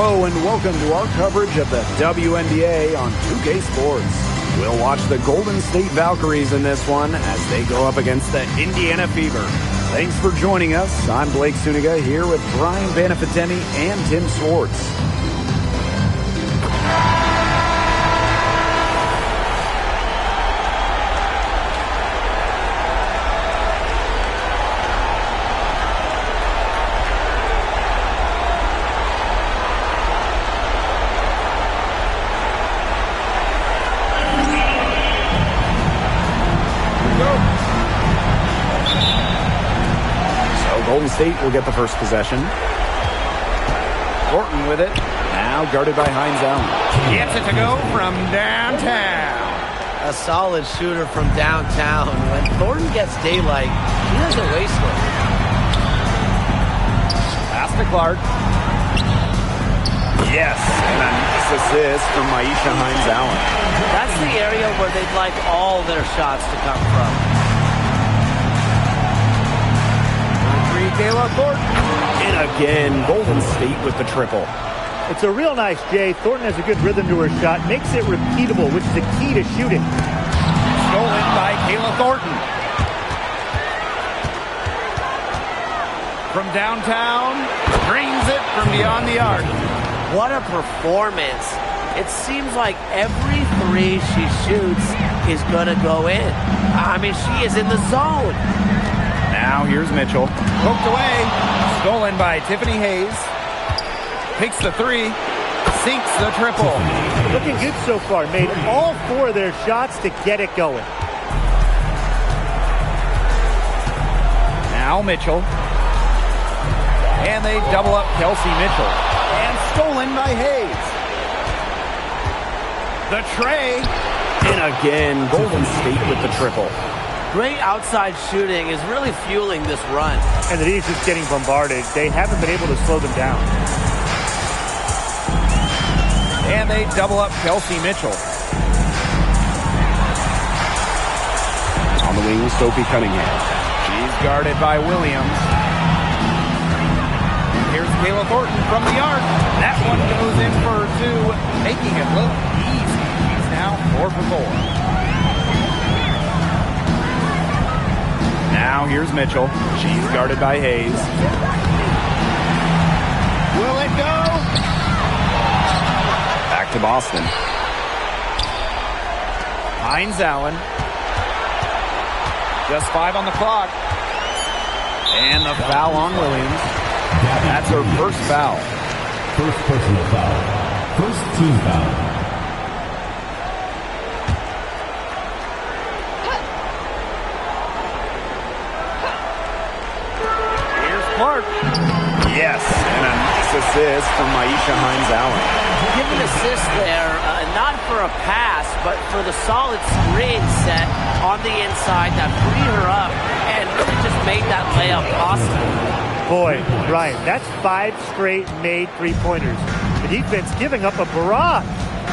Hello and welcome to our coverage of the WNBA on 2K Sports. We'll watch the Golden State Valkyries in this one as they go up against the Indiana Fever. Thanks for joining us. I'm Blake Suniga here with Brian Banafitemi and Tim Swartz. Golden State will get the first possession. Thornton with it. Now guarded by Hines Allen. Gets it to go from downtown. A solid shooter from downtown. When Thornton gets daylight, he doesn't waste it. Pass to Clark. Yes, and a nice assist from Maisha Hines Allen. That's the area where they'd like all their shots to come from. Kayla Thornton. And again, Golden State with the triple. It's a real nice J. Thornton has a good rhythm to her shot, makes it repeatable, which is the key to shooting. Stolen by Kayla Thornton. From downtown, drains it from beyond the arc. What a performance. It seems like every three she shoots is going to go in. I mean, she is in the zone. Now here's Mitchell. Poked away. Stolen by Tiffany Hayes. Takes the three. Sinks the triple. Looking good so far. Made all four of their shots to get it going. Now Mitchell. And they double up Kelsey Mitchell. And stolen by Hayes. The tray. And again, Golden State with the triple. Great outside shooting is really fueling this run. And the D's just getting bombarded. They haven't been able to slow them down. And they double up Kelsey Mitchell. On the wing, Sophie Cunningham. She's guarded by Williams. Here's Kayla Thornton from the arc. That one goes in for two, making it look easy. She's now 4 for 4. Now here's Mitchell. She's guarded by Hayes. Will it go? Back to Boston. Hines Allen. Just 5 on the clock. And the foul on Williams. That's her first foul. First personal foul. First team foul. Clark. Yes, and a nice assist from Maisha Hines Allen. Give an assist there, not for a pass, but for the solid screen set on the inside that freed her up and really just made that layup possible. Boy, Brian, that's 5 straight made three-pointers. The defense giving up a barrage.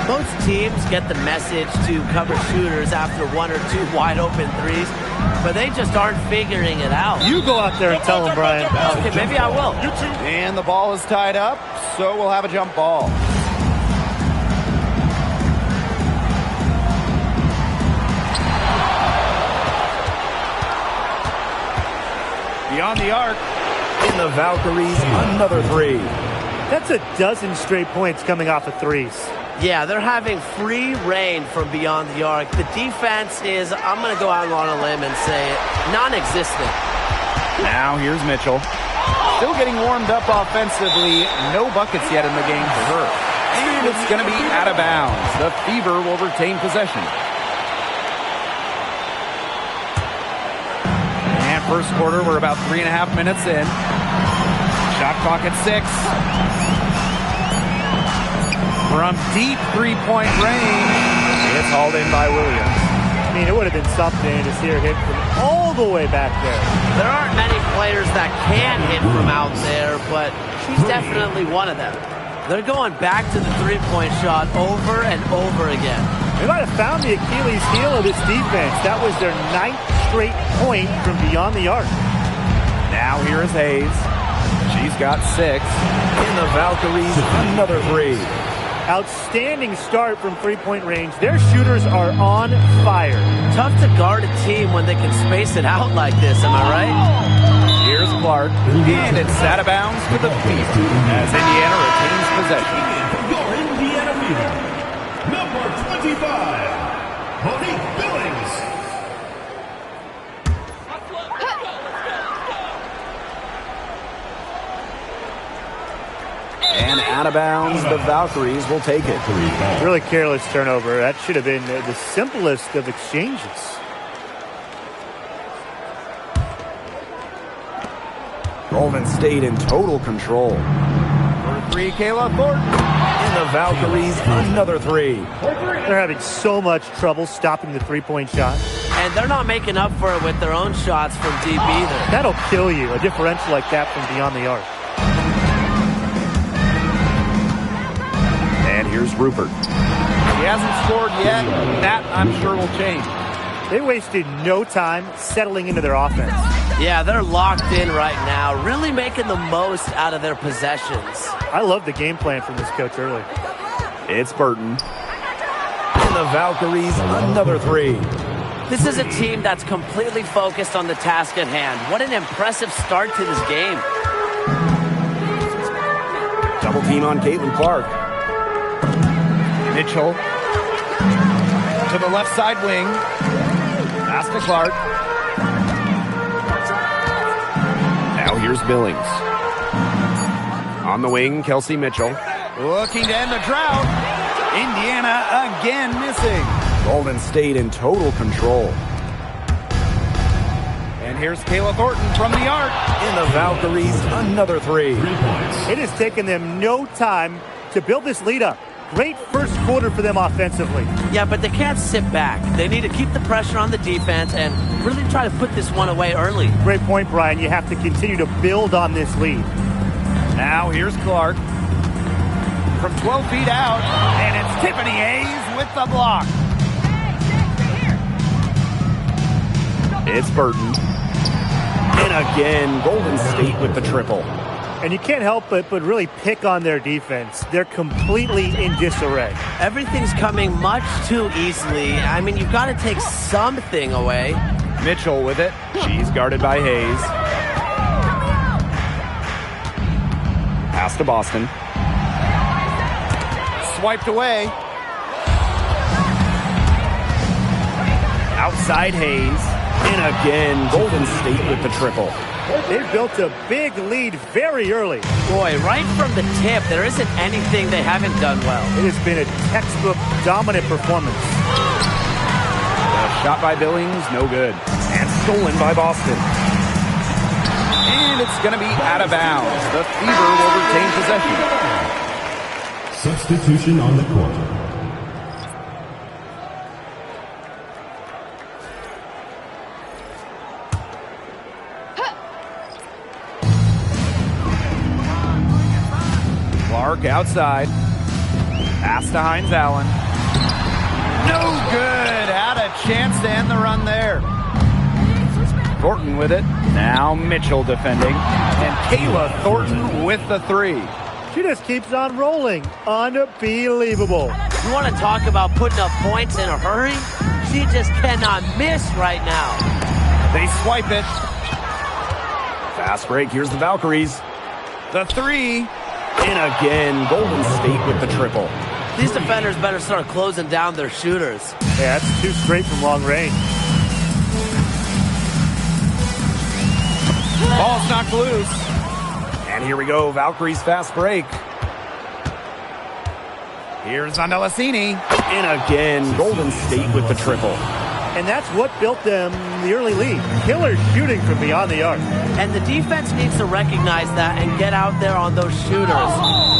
Most teams get the message to cover shooters after 1 or 2 wide-open threes, but they just aren't figuring it out. You go out there and tell them, Brian. Okay, maybe I will. And the ball is tied up, so we'll have a jump ball. Beyond the arc. In the Valkyries, another three. That's a dozen straight points coming off of threes. Yeah, they're having free reign from beyond the arc. The defense is, I'm going to go out on a limb and say it, non-existent. Now here's Mitchell. Still getting warmed up offensively. No buckets yet in the game for her. And it's going to be out of bounds. The Fever will retain possession. And first quarter, we're about 3.5 minutes in. Shot clock at 6. From deep three-point range, it's hauled in by Williams. I mean, it would have been something to see her hit from all the way back there. There aren't many players that can hit from out there, but she's definitely one of them. They're going back to the three-point shot over and over again. They might have found the Achilles heel of this defense. That was their 9th straight point from beyond the arc. Now here is Hayes. She's got 6. And the Valkyries, another 3. Outstanding start from three-point range. Their shooters are on fire. Tough to guard a team when they can space it out like this, am I right? Here's Clark, and it's out of bounds to the Fever as Indiana retains possession. Your Indiana Fever, number 25, Monique Billings. And out of bounds, the Valkyries will take it. Really careless turnover. That should have been the simplest of exchanges. Golden State in total control. For 3, Kayla Thornton. And the Valkyries, another 3. They're having so much trouble stopping the three-point shot. And they're not making up for it with their own shots from deep either. That'll kill you, a differential like that from beyond the arc. And here's Rupert. He hasn't scored yet. That, I'm sure, will change. They wasted no time settling into their offense. Yeah, they're locked in right now, really making the most out of their possessions. I love the game plan from this coach early. It's Burton. And the Valkyries, another 3. This is a team that's completely focused on the task at hand. What an impressive start to this game. Double team on Caitlin Clark. Mitchell to the left side wing. Pass to Clark. Now here's Billings. On the wing, Kelsey Mitchell. Looking to end the drought. Indiana again missing. Golden State in total control. And here's Kayla Thornton from the arc. And the Valkyries, another 3. It has taken them no time to build this lead up. Great first quarter for them offensively. Yeah, but they can't sit back. They need to keep the pressure on the defense and really try to put this one away early. Great point, Brian. You have to continue to build on this lead. Now here's Clark from 12 feet out, and it's Tiffany Hayes with the block. It's Burton. And again, Golden State with the triple. And you can't help but really pick on their defense. They're completely in disarray. Everything's coming much too easily. I mean, you've got to take something away. Mitchell with it. She's guarded by Hayes. Pass to Boston. Swiped away. Outside Hayes. And again, Golden State with the triple. They've built a big lead very early. Boy, right from the tip, there isn't anything they haven't done well. It has been a textbook dominant performance. Shot by Billings, no good. And stolen by Boston. And it's going to be out of bounds. The Fever will retain possession. Substitution on the court. Clark outside. Pass to Hines Allen. No good. Had a chance to end the run there. Thornton with it. Now Mitchell defending. And Kayla Thornton with the 3. She just keeps on rolling. Unbelievable. You want to talk about putting up points in a hurry? She just cannot miss right now. They swipe it. Fast break. Here's the Valkyries. The 3. And again, Golden State with the triple. These defenders better start closing down their shooters. Yeah, that's 2 straight from long range. Ball's knocked loose. And here we go, Valkyries fast break. Here's Andalassini. And again, Golden State with the triple. And that's what built them the early lead. Killer shooting from beyond the arc. And the defense needs to recognize that and get out there on those shooters.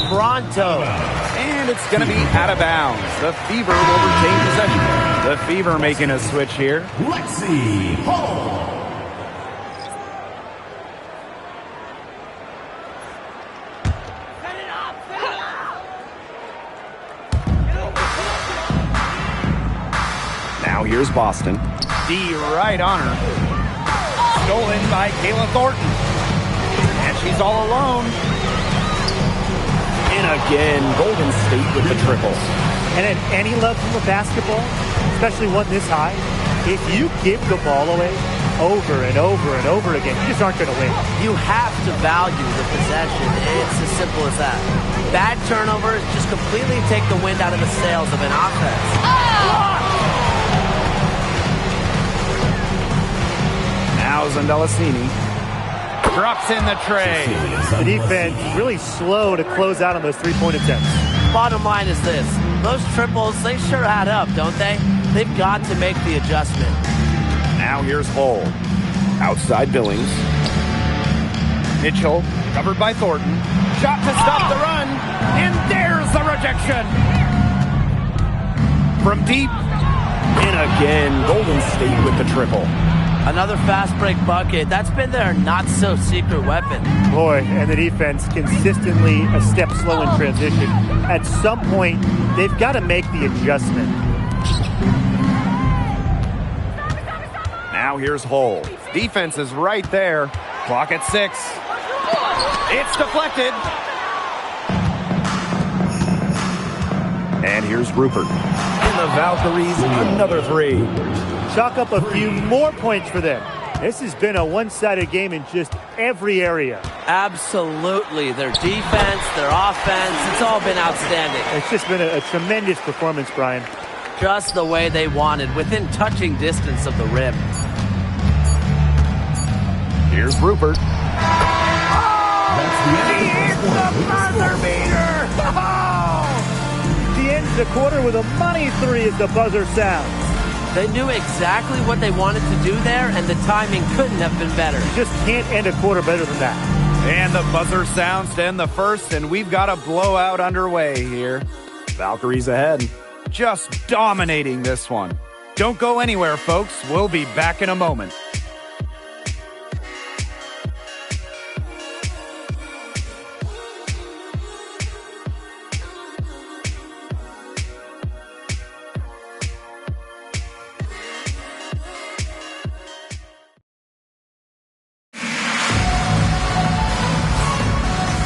Pronto. And it's going to be out of bounds. The Fever will retain possession. The Fever making a switch here. Lexi Hall. Now here's Boston. D right on her. Stolen by Kayla Thornton. And She's all alone. And again, Golden State with the triple. And at any level of basketball, especially one this high, if you give the ball away over and over and over again, you just aren't going to win. You have to value the possession. It's as simple as that. Bad turnovers just completely take the wind out of the sails of an offense. Now Zandalasini drops in the tray. The defense really slow to close out on those three-point attempts. Bottom line is this. Those triples, they sure add up, don't they? They've got to make the adjustment. Now here's Hull. Outside Billings. Mitchell, covered by Thornton. Shot to stop the run. And there's the rejection. From deep. And again, Golden State with the triple. Another fast break bucket. That's been their not-so-secret weapon. Boy, and the defense consistently a step slow in transition. At some point, they've got to make the adjustment. Now here's Hull. Defense is right there. Clock at 6. It's deflected. And here's Rupert. And the Valkyries, another three. Chalk up a few more points for them. This has been a one-sided game in just every area. Absolutely. Their defense, their offense, it's all been outstanding. It's just been a tremendous performance, Brian. Just the way they wanted, within touching distance of the rim. Here's Rupert. That's the end of the first Buzzer beater! The end of the quarter with a money three as the buzzer sounds. They knew exactly what they wanted to do there, and the timing couldn't have been better. You just can't end a quarter better than that. And the buzzer sounds to end the first, and we've got a blowout underway here. Valkyries ahead. Just dominating this one. Don't go anywhere, folks. We'll be back in a moment.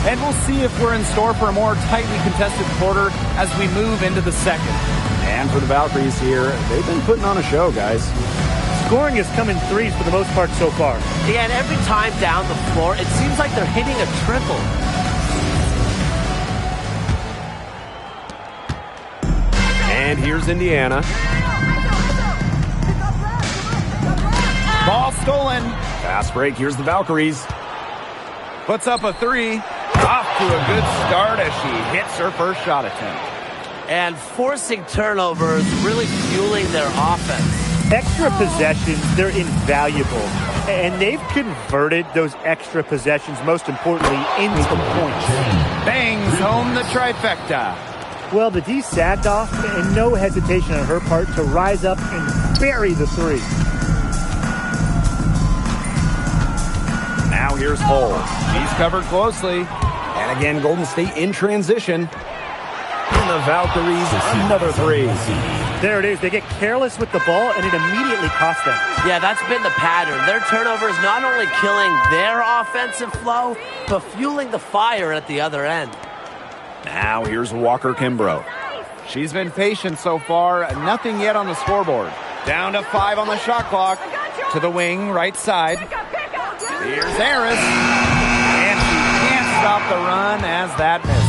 And we'll see if we're in store for a more tightly contested quarter as we move into the second. And for the Valkyries here, they've been putting on a show, guys. Scoring has come in threes for the most part so far. Yeah, and every time down the floor, it seems like they're hitting a triple. And here's Indiana. Ball stolen. Fast break, here's the Valkyries. Puts up a three. Off to a good start as she hits her first shot attempt. And forcing turnovers, really fueling their offense. Extra possessions, they're invaluable. And they've converted those extra possessions, most importantly, into points. Bangs home the trifecta. Well, the D sagged off, and no hesitation on her part to rise up and bury the three. Now here's Hull. She's covered closely. And again, Golden State in transition. And the Valkyries, another three. There it is. They get careless with the ball, and it immediately costs them. Yeah, that's been the pattern. Their turnovers not only killing their offensive flow, but fueling the fire at the other end. Now here's Walker Kimbrough. She's been patient so far. Nothing yet on the scoreboard. Down to 5 on the shot clock. To the wing, right side. Here's Harris. And she can't stop the run as that misses.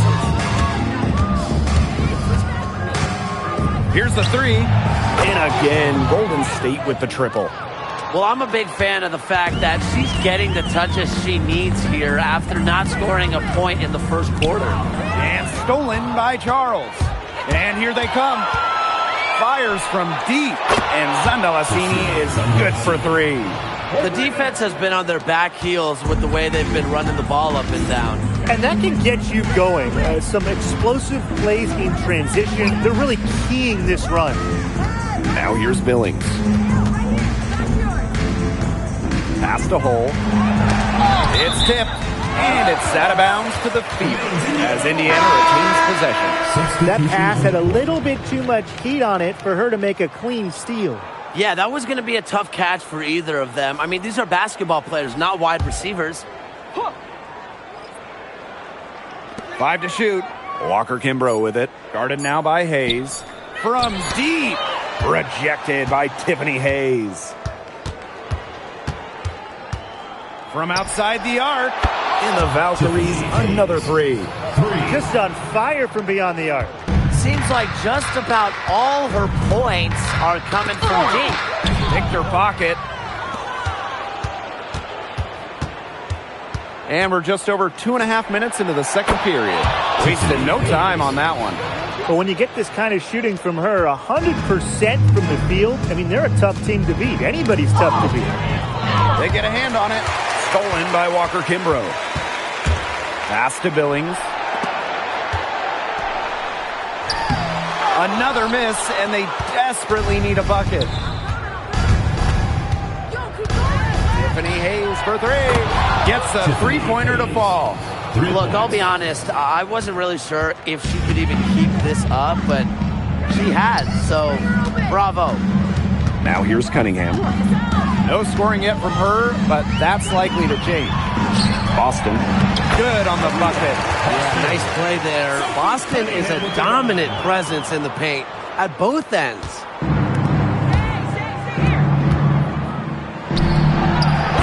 Here's the three. And again, Golden State with the triple. Well, I'm a big fan of the fact that she's getting the touches she needs here after not scoring a point in the first quarter. And stolen by Charles. And here they come. Fires from deep. And Zandalasini is good for three. The defense has been on their back heels with the way they've been running the ball up and down. And that can get you going. Some explosive plays in transition. They're really keying this run. Now here's Billings. Pass to Hull. It's tipped. And it's out of bounds to the field as Indiana retains possession. That pass had a little bit too much heat on it for her to make a clean steal. Yeah, that was going to be a tough catch for either of them. I mean, these are basketball players, not wide receivers. 5 to shoot. Walker Kimbrough with it. Guarded now by Hayes. From deep. Rejected by Tiffany Hayes. From outside the arc. And the Valkyries, another three. Just on fire from beyond the arc. Seems like just about all her points are coming from deep. Picked her pocket. And we're just over 2.5 minutes into the second period. Wasted no time on that one. But when you get this kind of shooting from her, 100% from the field, I mean, they're a tough team to beat. Anybody's tough to beat. They get a hand on it. Stolen by Walker Kimbrough. Pass to Billings. Another miss, and they desperately need a bucket. Tiffany Hayes for three. Gets the three-pointer to fall. Look, I'll be honest, I wasn't really sure if she could even keep this up, but she had, so bravo. Now here's Cunningham. No scoring yet from her, but that's likely to change. Boston. Good on the bucket. Yeah, nice play there. Boston is a dominant presence in the paint at both ends.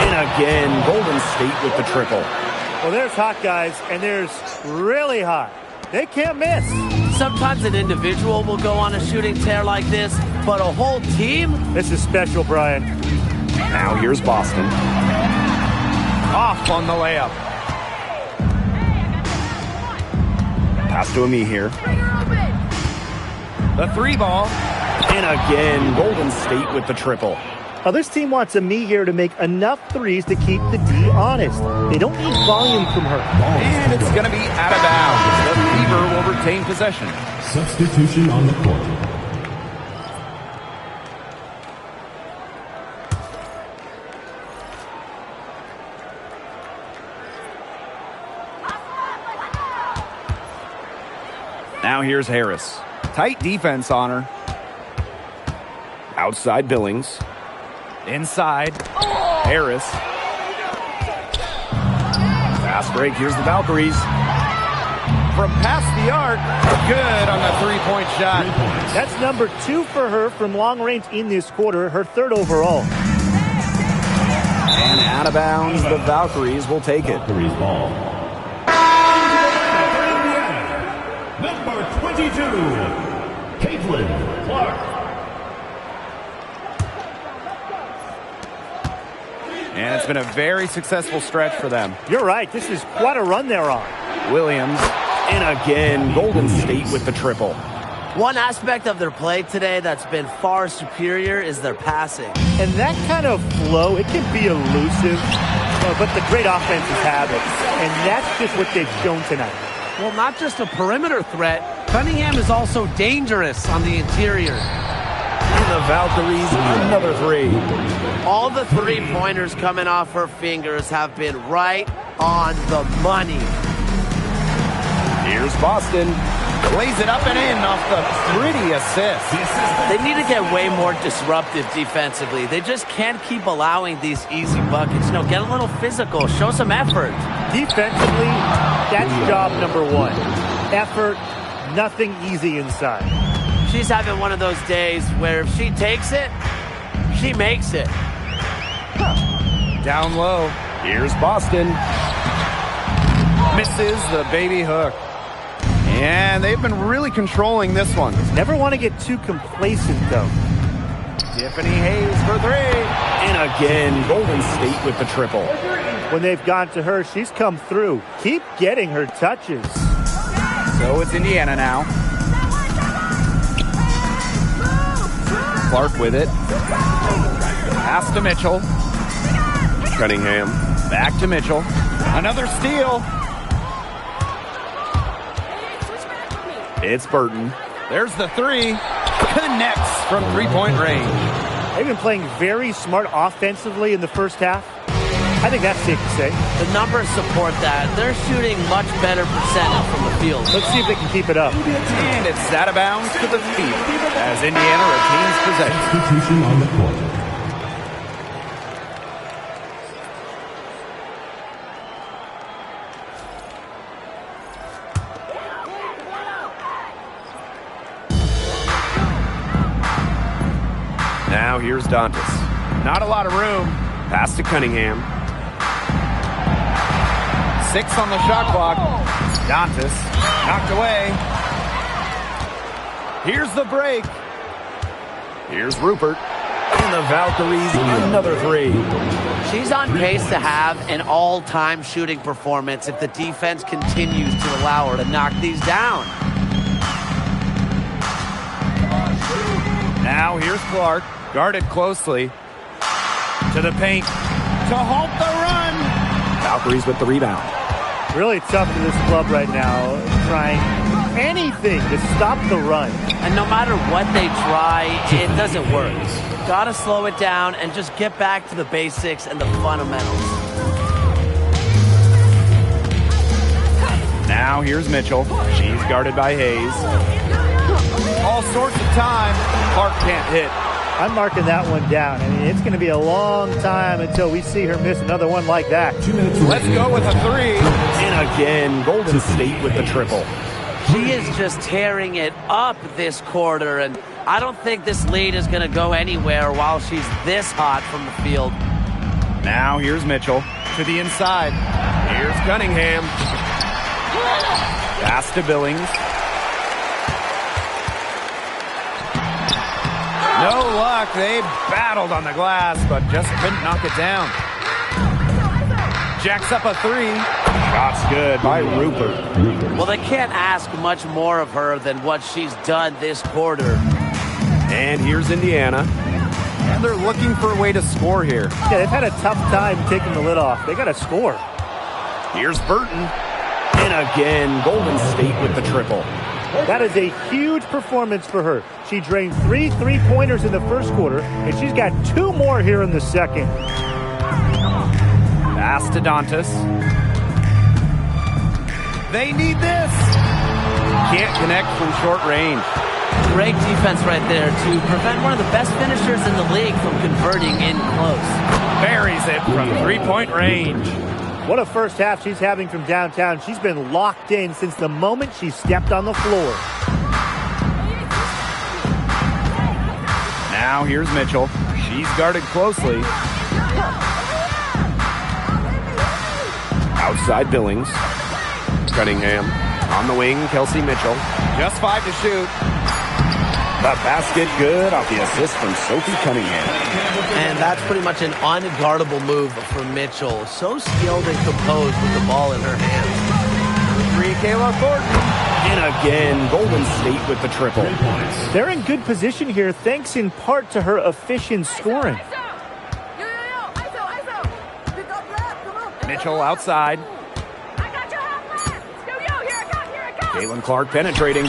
And again, Golden State with the triple. Well, there's hot guys, and there's really hot. They can't miss. Sometimes an individual will go on a shooting tear like this, but a whole team? This is special, Brian. Now here's Boston. Off on the layup. Pass to Ami here. The three ball. And again, Golden State with the triple. Now, this team wants Ami here to make enough threes to keep the D honest. They don't need volume from her. And it's going to be out of bounds. The Fever will retain possession. Substitution on the court. Now here's Harris. Tight defense on her. Outside Billings. Inside. Harris. Fast break. Here's the Valkyries. From past the arc. Good on the three-point shot. That's number 2 for her from long range in this quarter, her 3rd overall. And out of bounds, the Valkyries will take it. Valkyries ball. Number 22, Caitlin Clark. And it's been a very successful stretch for them. You're right. This is quite a run they're on. Williams. And again, Golden State with the triple. One aspect of their play today that's been far superior is their passing. And that kind of flow, it can be elusive, but the great offenses have it. And that's just what they've shown tonight. Well, not just a perimeter threat, Cunningham is also dangerous on the interior. And the Valkyries, another three. All the three-pointers coming off her fingers have been right on the money. Here's Boston. Lays it up and in off the pretty assist. They need to get way more disruptive defensively. They just can't keep allowing these easy buckets. You know, get a little physical. Show some effort. Defensively, that's job number 1. Effort, nothing easy inside. She's having one of those days where if she takes it, she makes it. Down low. Here's Boston. Misses the baby hook. And they've been really controlling this one. Never want to get too complacent, though. Tiffany Hayes for three. And again, Golden State with the triple. When they've gone to her, she's come through. Keep getting her touches. So it's Indiana now. Clark with it. Pass to Mitchell. Cunningham. Back to Mitchell. Another steal. It's Burton. There's the three. Connects from three-point range. They've been playing very smart offensively in the first half. I think that's safe to say. The numbers support that. They're shooting much better percentage from the field. Let's see if they can keep it up. And it's out of bounds to the Fever as Indiana retains possession. Substitution on the court. Now here's Dantas. Not a lot of room. Pass to Cunningham. 6 on the shot clock. Dantas knocked away. Here's the break. Here's Rupert. And the Valkyries, another 3. She's on pace to have an all-time shooting performance if the defense continues to allow her to knock these down. Now here's Clark, guarded closely. To the paint. To halt the run. Valkyries with the rebound. Really tough for this club right now, trying anything to stop the run. And no matter what they try, it doesn't work. Gotta slow it down and just get back to the basics and the fundamentals. Now here's Mitchell. She's guarded by Hayes. All sorts of time. Clark can't hit. I'm marking that one down. I mean, it's going to be a long time until we see her miss another one like that. 2 minutes. Let's go with a 3. And again, Golden State with the triple. She is just tearing it up this quarter, and I don't think this lead is going to go anywhere while she's this hot from the field. Now here's Mitchell to the inside. Here's Cunningham. Pass to Billings. No luck. They battled on the glass, but just couldn't knock it down. Jacks up a 3. Shot's good by Rupert. Well, they can't ask much more of her than what she's done this quarter. And here's Indiana. And they're looking for a way to score here. Yeah, they've had a tough time taking the lid off. They got to score. Here's Burton. And again, Golden State with the triple. That is a huge performance for her. She drained 3 3-pointers in the first quarter, and she's got 2 more here in the second. Pass to Dantas. They need this. Can't connect from short range. Great defense right there to prevent one of the best finishers in the league from converting in close. Buries it from 3-point range. What a first half she's having from downtown. She's been locked in since the moment she stepped on the floor. Now here's Mitchell. She's guarded closely. Outside Billings. Cunningham. On the wing, Kelsey Mitchell. Just 5 to shoot. The basket good off the assist from Sophie Cunningham. And that's pretty much an unguardable move for Mitchell. So skilled and composed with the ball in her hands. 3, Kayla Thornton. And again, Golden State with the triple. They're in good position here thanks in part to her efficient scoring. Mitchell outside. Caitlin Clark penetrating.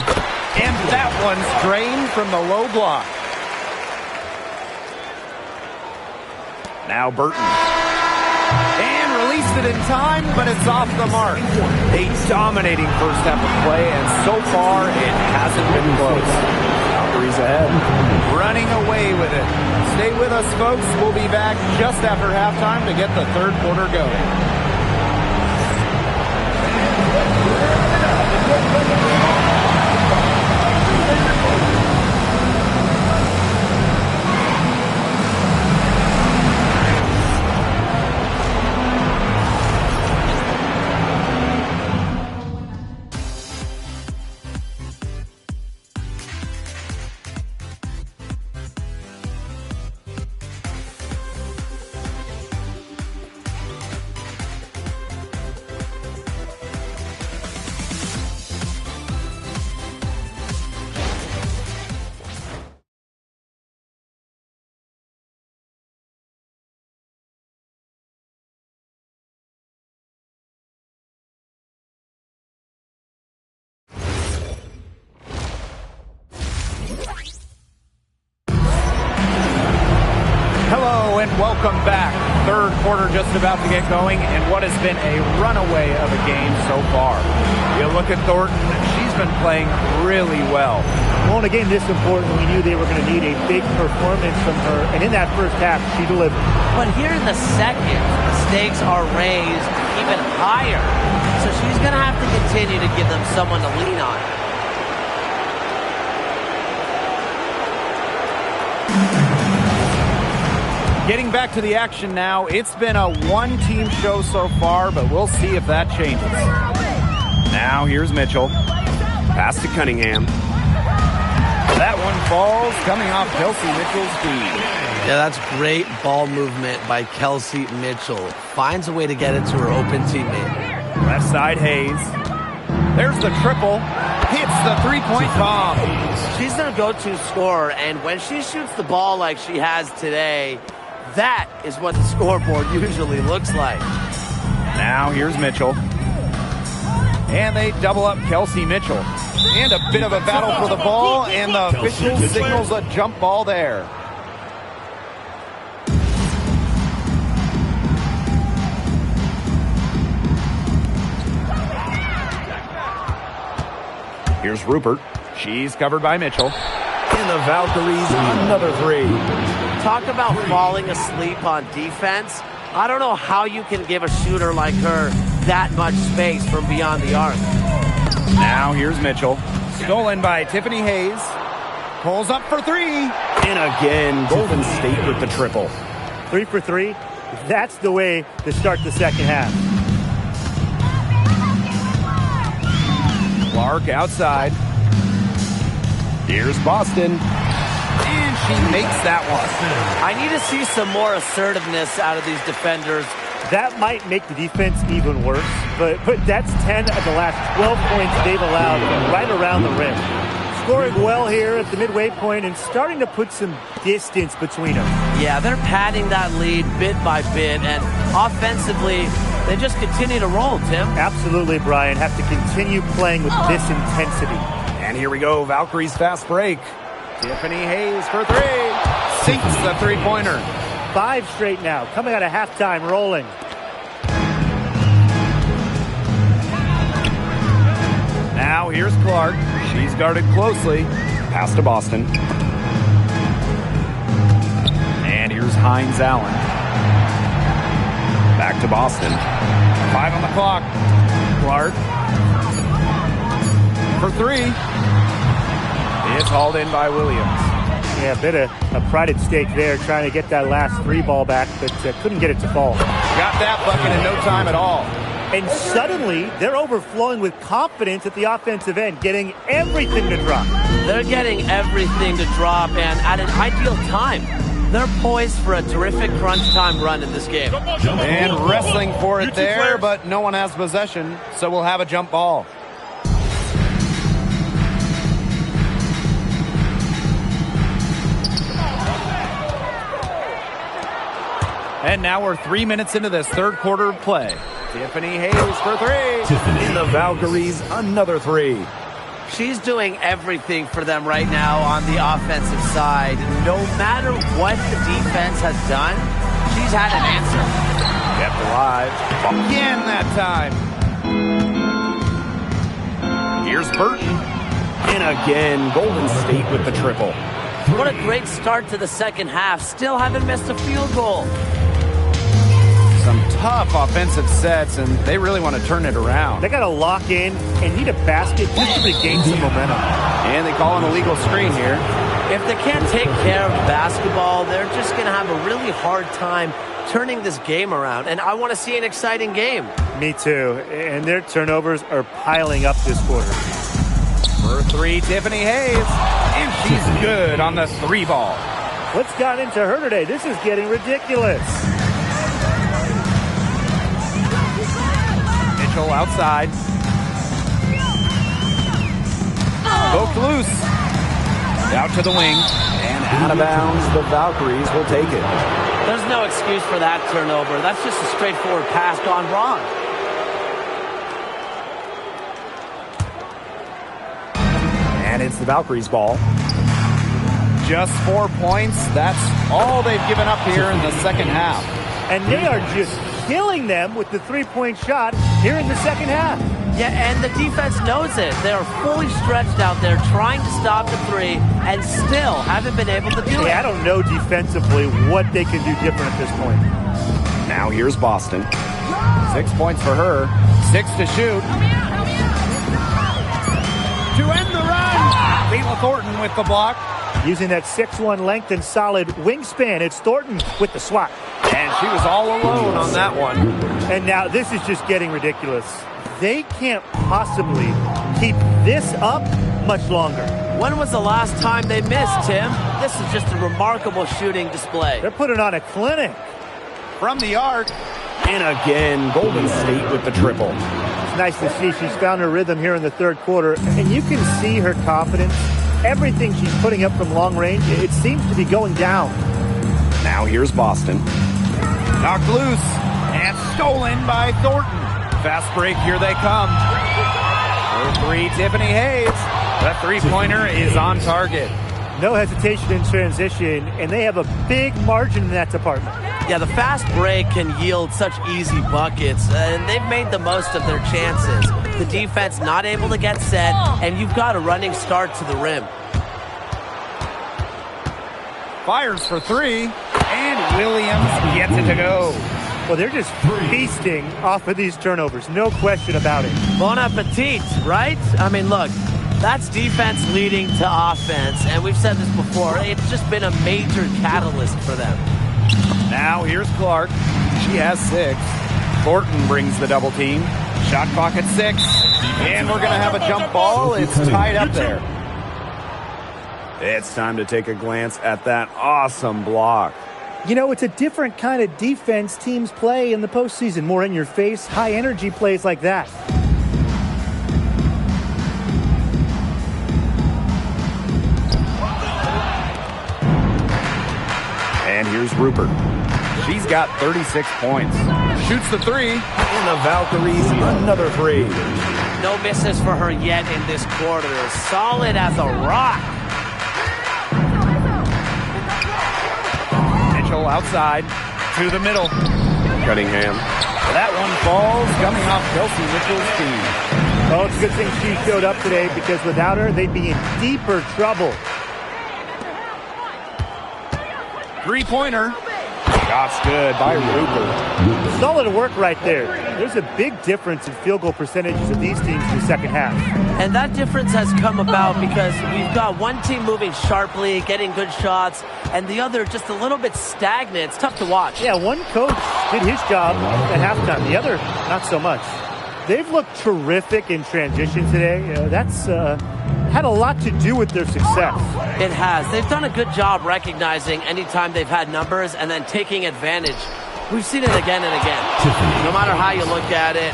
And that one's drained from the low block. Now Burton. And released it in time, but it's off the mark. A dominating first half of play, and so far it hasn't been close. Valkyries ahead. Running away with it. Stay with us, folks. We'll be back just after halftime to get the third quarter going. And welcome back. Third quarter just about to get going, and what has been a runaway of a game so far. You look at Thornton, she's been playing really well. Well, in a game this important, we knew they were going to need a big performance from her, and in that first half, she delivered. But here in the second, the stakes are raised even higher. So she's going to have to continue to give them someone to lean on. Getting back to the action now. It's been a one-team show so far, but we'll see if that changes. Now here's Mitchell. Pass to Cunningham. That one falls, coming off Kelsey Mitchell's feet. Yeah, that's great ball movement by Kelsey Mitchell. Finds a way to get it to her open teammate. Left side, Hayes. There's the triple. Hits the three-point bomb. She's their go-to scorer, and when she shoots the ball like she has today, that is what the scoreboard usually looks like. Now here's Mitchell. And they double up Kelsey Mitchell. And a bit of a battle for the ball, and the official signals a jump ball there. Here's Rupert. She's covered by Mitchell. And the Valkyries, another three. Talk about falling asleep on defense. I don't know how you can give a shooter like her that much space from beyond the arc. Now here's Mitchell. Stolen by Tiffany Hayes. Pulls up for three. And again, Golden State with the triple. 3 for 3. That's the way to start the second half. Clark outside. Here's Boston. And she makes that one. I need to see some more assertiveness out of these defenders. That might make the defense even worse, but that's 10 of the last 12 points they've allowed right around the rim. Scoring well here at the midway point and starting to put some distance between them. Yeah, they're padding that lead bit by bit, and offensively, they just continue to roll, Tim. Absolutely, Brian. Have to continue playing with this intensity. And here we go, Valkyries fast break. Tiffany Hayes for three. Sinks the three-pointer. 5 straight now, coming out of halftime, rolling. Now here's Clark. She's guarded closely. Pass to Boston. And here's Hines Allen. Back to Boston. 5 on the clock. Clark. For three. It's hauled in by Williams. Yeah, a bit of a pride at stake there, trying to get that last 3 ball back, but couldn't get it to fall. Got that bucket in no time at all. And suddenly, they're overflowing with confidence at the offensive end, getting everything to drop. They're getting everything to drop, and at an ideal time. They're poised for a terrific crunch time run in this game. And wrestling for it there, but no one has possession, so we'll have a jump ball. And now we're 3 minutes into this third quarter of play. Tiffany Hayes for three. And the Valkyries, another three. She's doing everything for them right now on the offensive side. No matter what the defense has done, she's had an answer. Kept alive. Again that time. Here's Burton. And again, Golden State with the triple. What a great start to the second half. Still haven't missed a field goal. Some tough offensive sets, and they really want to turn it around. They got to lock in and need a basket just to regain some momentum. And they call an illegal screen here. If they can't take care of the basketball, they're just going to have a really hard time turning this game around. And I want to see an exciting game. Me too. And their turnovers are piling up this quarter. For three, Tiffany Hayes. And she's good on the 3 ball. What's gotten into her today? This is getting ridiculous. Mitchell outside. Poked loose. Out to the wing. And out of bounds, the Valkyries will take it. There's no excuse for that turnover. That's just a straightforward pass gone wrong. And it's the Valkyries' ball. Just 4 points. That's all they've given up here in the second half. And they are just killing them with the 3-point shot here in the second half. Yeah, and the defense knows it. They are fully stretched out there trying to stop the 3 and still haven't been able to do it. I don't know defensively what they can do different at this point. Now here's Boston. 6 points for her. 6 to shoot. To end the run. Leila Thornton with the block. Using that 6'1" length and solid wingspan, it's Thornton with the swat. And she was all alone on that one. And now this is just getting ridiculous. They can't possibly keep this up much longer. When was the last time they missed, Tim? This is just a remarkable shooting display. They're putting on a clinic. From the arc. And again, Golden State with the triple. It's nice to see she's found her rhythm here in the third quarter. And you can see her confidence. Everything she's putting up from long range, it seems to be going down. Now here's Boston. Knocked loose and stolen by Thornton. Fast break, here they come. For three, Tiffany Hayes. The three-pointer is on target. No hesitation in transition, and they have a big margin in that department. Yeah, the fast break can yield such easy buckets, and they've made the most of their chances. The defense not able to get set, and you've got a running start to the rim. Fires for three, and Williams gets it to go. Well, they're just feasting off of these turnovers, no question about it. Bon appetit, right? I mean, look, that's defense leading to offense, and we've said this before. It's just been a major catalyst for them. Now here's Clark. She has 6. Thornton brings the double team. Shot clock at 6. And we're going to have a jump ball. It's tied up there. It's time to take a glance at that awesome block. You know, it's a different kind of defense teams play in the postseason. More in your face, high energy plays like that. And here's Rupert. She's got 36 points. Shoots the three. And the Valkyries, another three. No misses for her yet in this quarter. Solid as a rock. Mitchell outside to the middle. Cunningham. That one falls coming off Kelsey Mitchell's team. Oh, it's a good thing she showed up today, because without her, they'd be in deeper trouble. Three-pointer. Shot's good by Rupert. Solid work right there. There's a big difference in field goal percentages of these teams in the second half. And that difference has come about because we've got one team moving sharply, getting good shots, and the other just a little bit stagnant. It's tough to watch. Yeah, one coach did his job at halftime. The other, not so much. They've looked terrific in transition today. That's had a lot to do with their success. It has. They've done a good job recognizing anytime they've had numbers and then taking advantage. We've seen it again and again. No matter how you look at it,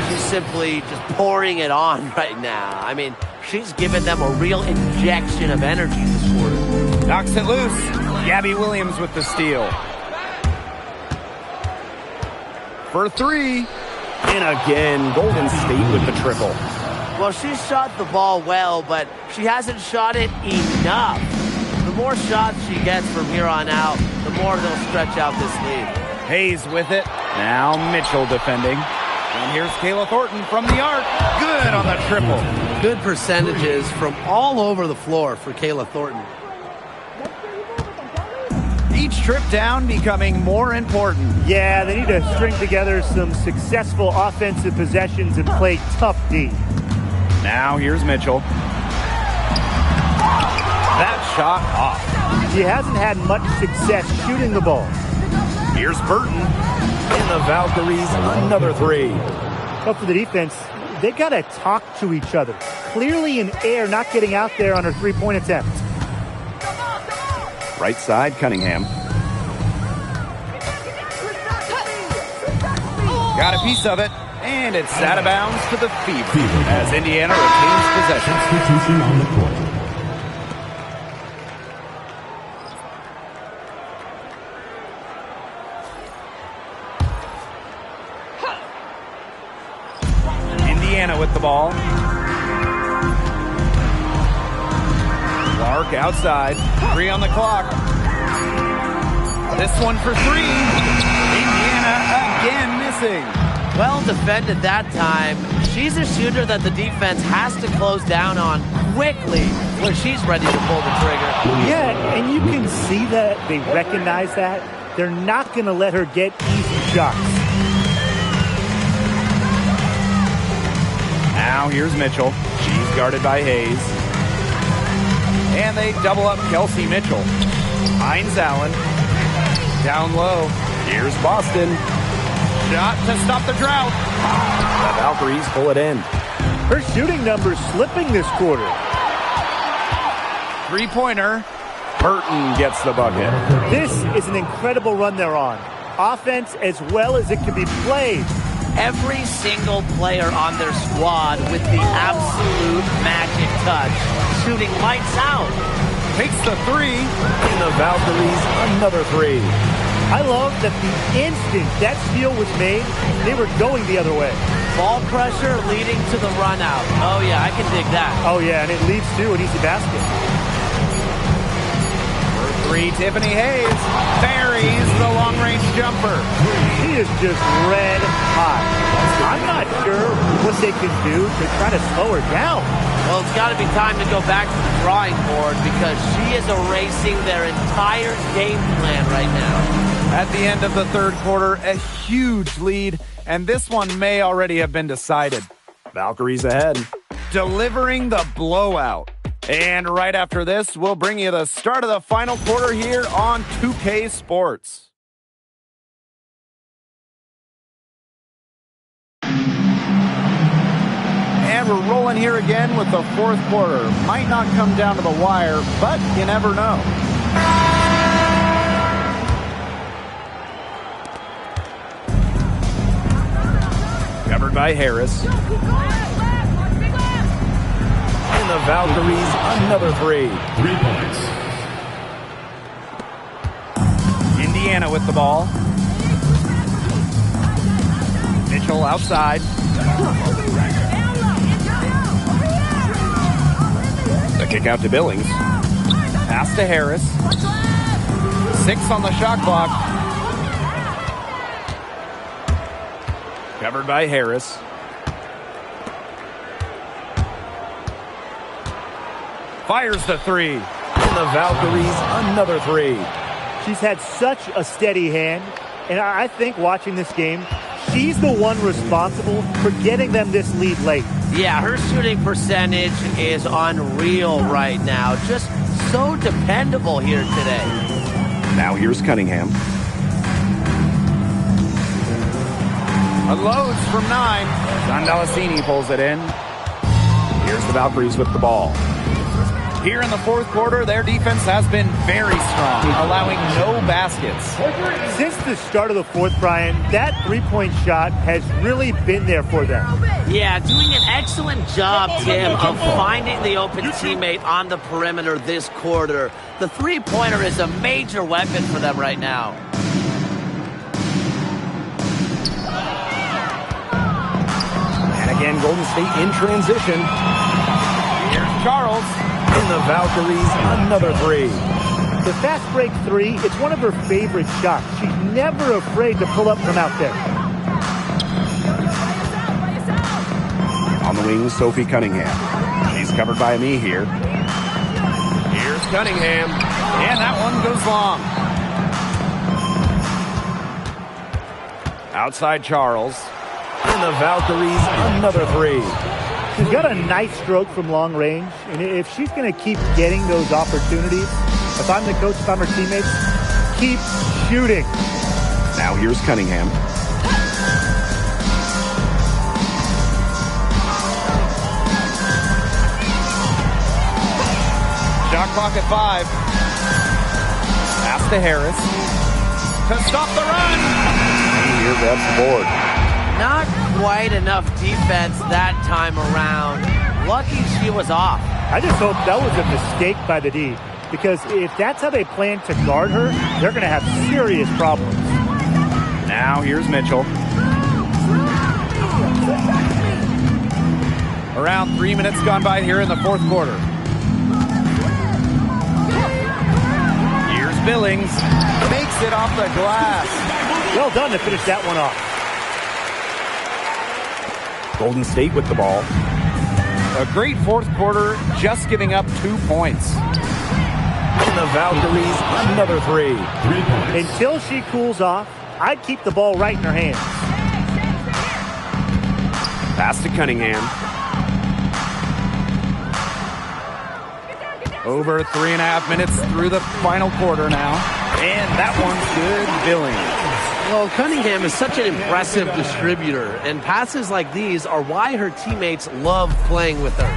she's simply just pouring it on right now. I mean, she's given them a real injection of energy this quarter. Knocks it loose. Gabby Williams with the steal. For three. And again, Golden State with the triple. Well, she shot the ball well, but she hasn't shot it enough. The more shots she gets from here on out, the more they'll stretch out this lead. Hayes with it. Now Mitchell defending. And here's Kayla Thornton from the arc. Good on the triple. Good percentages from all over the floor for Kayla Thornton. Each trip down becoming more important. Yeah, they need to string together some successful offensive possessions and play tough D. Now here's Mitchell. That shot off. She hasn't had much success shooting the ball. Here's Burton. And the Valkyries, another three. But for the defense, they got to talk to each other. Clearly in air, not getting out there on her three-point attempt. Right side, Cunningham. Got a piece of it, and it's out of bounds to the Fever as Indiana retains possession. Substitution on the court. Indiana with the ball. Clark outside. 3 on the clock. This one for 3. Indiana again missing. Well defended that time. She's a shooter that the defense has to close down on quickly when she's ready to pull the trigger. Yeah, and you can see that they recognize that. They're not going to let her get easy shots. Now here's Mitchell. She's guarded by Hayes. And they double up Kelsey Mitchell. Hines Allen. Down low. Here's Boston. Shot to stop the drought. The Valkyries pull it in. Her shooting numbers slipping this quarter. Three-pointer. Burton gets the bucket. This is an incredible run they're on. Offense as well as it can be played. Every single player on their squad with the absolute magic touch. Shooting lights out. Takes the three. And the Valkyries another three. I love that the instant that steal was made, they were going the other way. Ball pressure leading to the run out. Oh yeah, I can dig that. Oh yeah, and it leads to an easy basket. Three, Tiffany Hayes buries the long-range jumper. She is just red hot. I'm not sure what they can do to try to slow her down. Well, it's got to be time to go back to the drawing board because she is erasing their entire game plan right now. At the end of the third quarter, a huge lead, and this one may already have been decided. Valkyries ahead. Delivering the blowout. And right after this, we'll bring you the start of the final quarter here on 2K Sports. And we're rolling here again with the fourth quarter. Might not come down to the wire, but you never know. Covered by Harris. And the Valkyries another three. 3 points. Indiana with the ball. Mitchell outside. The kick out to Billings. Pass to Harris. 6 on the shot clock. Covered by Harris. Fires the three. And the Valkyries another three. She's had such a steady hand, and I think watching this game, she's the one responsible for getting them this lead late. Yeah, her shooting percentage is unreal right now. Just so dependable here today. Now here's Cunningham. Unloads from 9. Sandalacini pulls it in. Here's the Valkyries with the ball. Here in the fourth quarter, their defense has been very strong, allowing no baskets. Since the start of the fourth, Brian, that three-point shot has really been there for them. Yeah, doing an excellent job, Tim, of finding the open teammate on the perimeter this quarter. The three-pointer is a major weapon for them right now. And again, Golden State in transition. Here's Charles. And the Valkyries another three. The fast break three, it's one of her favorite shots. She's never afraid to pull up from out there. On the wing, Sophie Cunningham. She's covered by me here. Here's Cunningham. And that one goes long. Outside Charles. And the Valkyries another three. She's got a nice stroke from long range, and if she's going to keep getting those opportunities, if I'm the coach, if I'm her teammates, keep shooting. Now here's Cunningham. Shot clock at 5. Pass to Harris. To stop the run. And here grabs the board. Not quite enough defense that time around. Lucky she was off. I just hope that was a mistake by the D, because if that's how they plan to guard her, they're going to have serious problems. Now here's Mitchell. Around 3 minutes gone by here in the fourth quarter. Here's Billings. Makes it off the glass. Well done to finish that one off. Golden State with the ball. A great fourth quarter, just giving up 2 points. And the Valkyries another three. 3 points. Until she cools off, I'd keep the ball right in her hands. Pass to Cunningham. Over 3.5 minutes through the final quarter now. And that one's good. Billings. Well, Cunningham is such an impressive distributor, and passes like these are why her teammates love playing with her.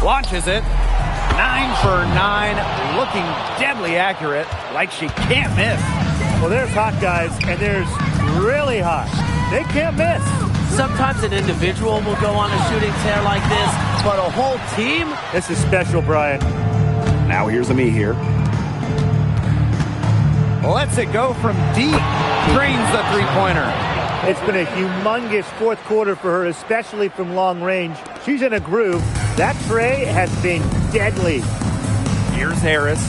Launches it. 9 for 9. Looking deadly accurate, like she can't miss. Well, there's hot guys, and there's really hot. They can't miss. Sometimes an individual will go on a shooting tear like this, but a whole team? This is special, Brian. Now here's a me here. Lets it go from deep. Drains the three-pointer. It's been a humongous fourth quarter for her, especially from long range. She's in a groove. That tray has been deadly. Here's Harris.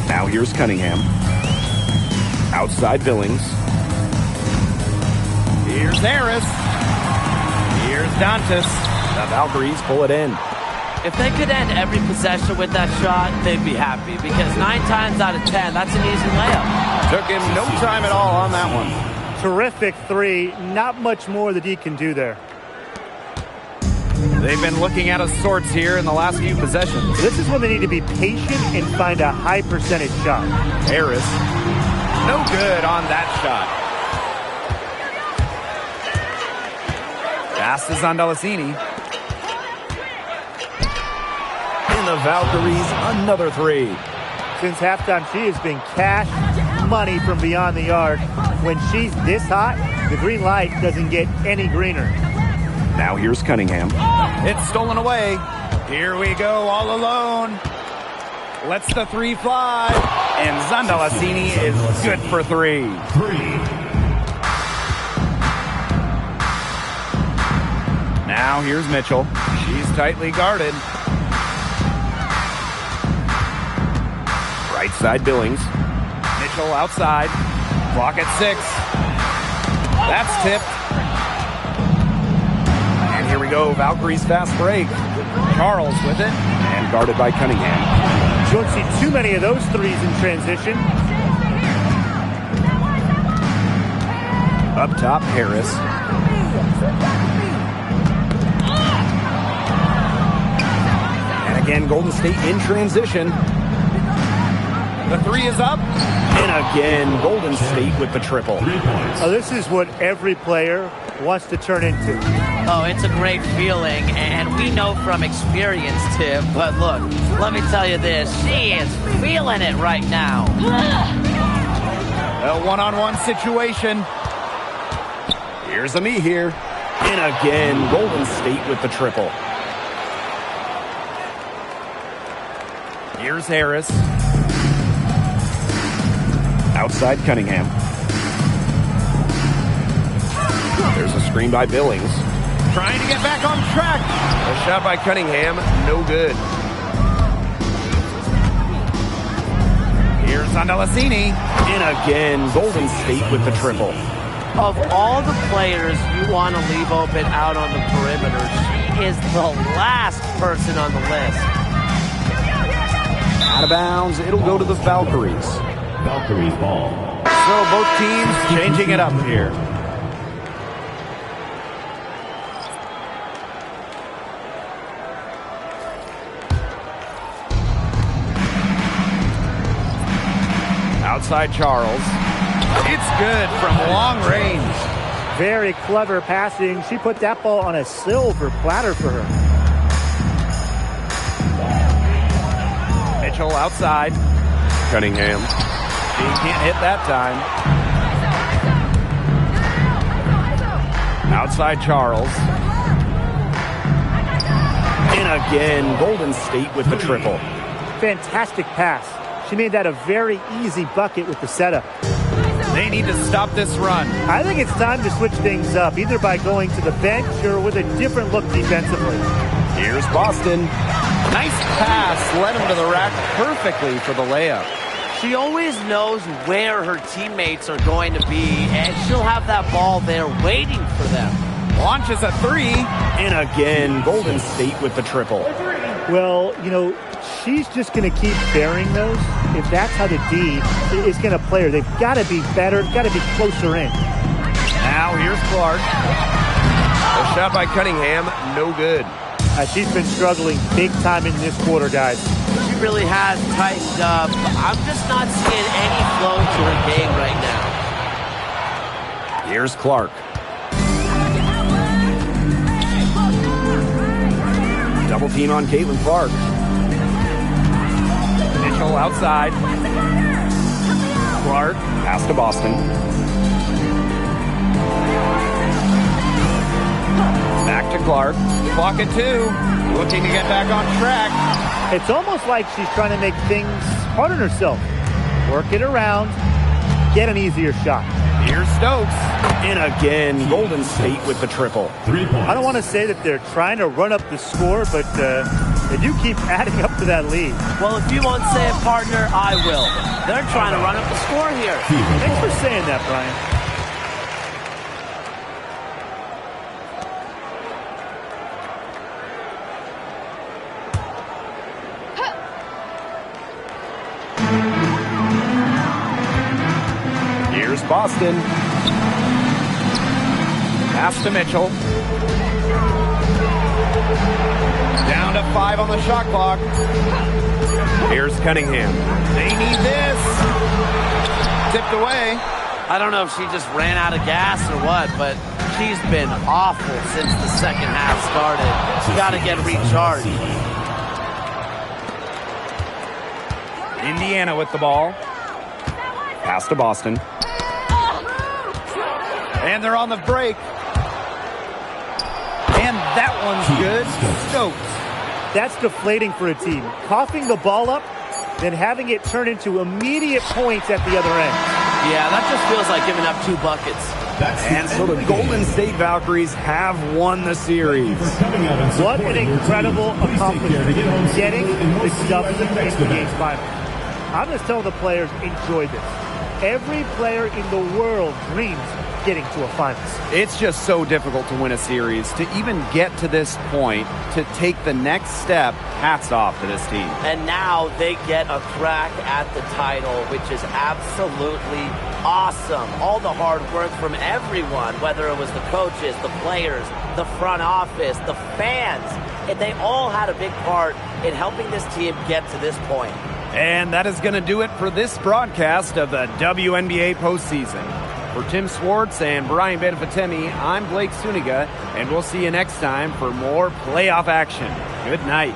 Now here's Cunningham. Outside Billings. Here's Harris. Here's Dantas. The Valkyries pull it in. If they could end every possession with that shot, they'd be happy, because 9 times out of 10, that's an easy layup. Took him no time at all on that one. Terrific three. Not much more the D can do there. They've been looking out of sorts here in the last few possessions. This is when they need to be patient and find a high percentage shot. Harris. No good on that shot. Pass to Zandalasini. And the Valkyries, another three. Since halftime, she has been cash money from beyond the arc. When she's this hot, the green light doesn't get any greener. Now here's Cunningham. It's stolen away. Here we go, all alone. Lets the three fly. And Zandalasini is good for 3. Now here's Mitchell. She's tightly guarded. Right side Billings. Mitchell outside. Clock at 6. That's tipped. And here we go, Valkyries fast break. Charles with it. And guarded by Cunningham. You don't see too many of those threes in transition. Up top, Harris. And again, Golden State in transition. The 3 is up. And again, Golden State with the triple. Oh, this is what every player wants to turn into. Oh, it's a great feeling, and we know from experience, Tim. But look, let me tell you this. She is feeling it right now. A one-on-one situation. Here's a me here. And again, Golden State with the triple. Here's Harris. Outside Cunningham. There's a screen by Billings. Trying to get back on track. A shot by Cunningham, no good. Here's Zandalasini. And again, Golden State with the triple. Of all the players you want to leave open out on the perimeter, she is the last person on the list. Out of bounds, it'll go to the Valkyries. Valkyries ball. So both teams changing it up here. Outside Charles. It's good from long range. Very clever passing. She put that ball on a silver platter for her. Mitchell outside. Cunningham. She can't hit that time. Outside Charles. And again, Golden State with the triple. Fantastic pass. She made that a very easy bucket with the setup. They need to stop this run. I think it's time to switch things up, either by going to the bench or with a different look defensively. Here's Boston. Nice pass. Led him to the rack perfectly for the layup. She always knows where her teammates are going to be, and she'll have that ball there waiting for them. Launches a 3. And again, Golden State with the triple. Well, you know, she's just going to keep bearing those. If that's how the D is going to play her, they've got to be better, got to be closer in. Now here's Clark. A shot by Cunningham, no good. She's been struggling big time in this quarter, guys. She really has tightened up. I'm just not seeing any flow to her game right now. Here's Clark. Double team on Caitlin Clark. Mitchell outside. Clark, pass to Boston. Back to Clark. Clock at 2. Looking to get back on track. It's almost like she's trying to make things hard on herself. Work it around, get an easier shot. Here's Stokes. And again, Golden State with the triple. 3 points. I don't want to say that they're trying to run up the score, but they do keep adding up to that lead. Well, if you won't say it, partner, I will. They're trying to run up the score here. Thanks for saying that, Brian. Here's Boston. Pass to Mitchell. Down to 5 on the shot clock. Here's Cunningham. They need this. Tipped away. I don't know if she just ran out of gas or what, but she's been awful since the second half started. She's got to get recharged. Indiana with the ball. Pass to Boston. And they're on the break. And that one's good. Stokes. That's deflating for a team. Coughing the ball up, then having it turn into immediate points at the other end. Yeah, that just feels like giving up 2 buckets. And so the Golden State Valkyries have won the series. What an incredible accomplishment. Getting the W in the Games final. I'm just telling the players, enjoy this. Every player in the world dreams getting to a finals. It's just so difficult to win a series. To even get to this point, to take the next step, hats off to this team. And now they get a crack at the title, which is absolutely awesome. All the hard work from everyone, whether it was the coaches, the players, the front office, the fans, and they all had a big part in helping this team get to this point. And that is going to do it for this broadcast of the WNBA postseason. For Tim Swartz and Brian Benefitemi, I'm Blake Suniga, and we'll see you next time for more playoff action. Good night.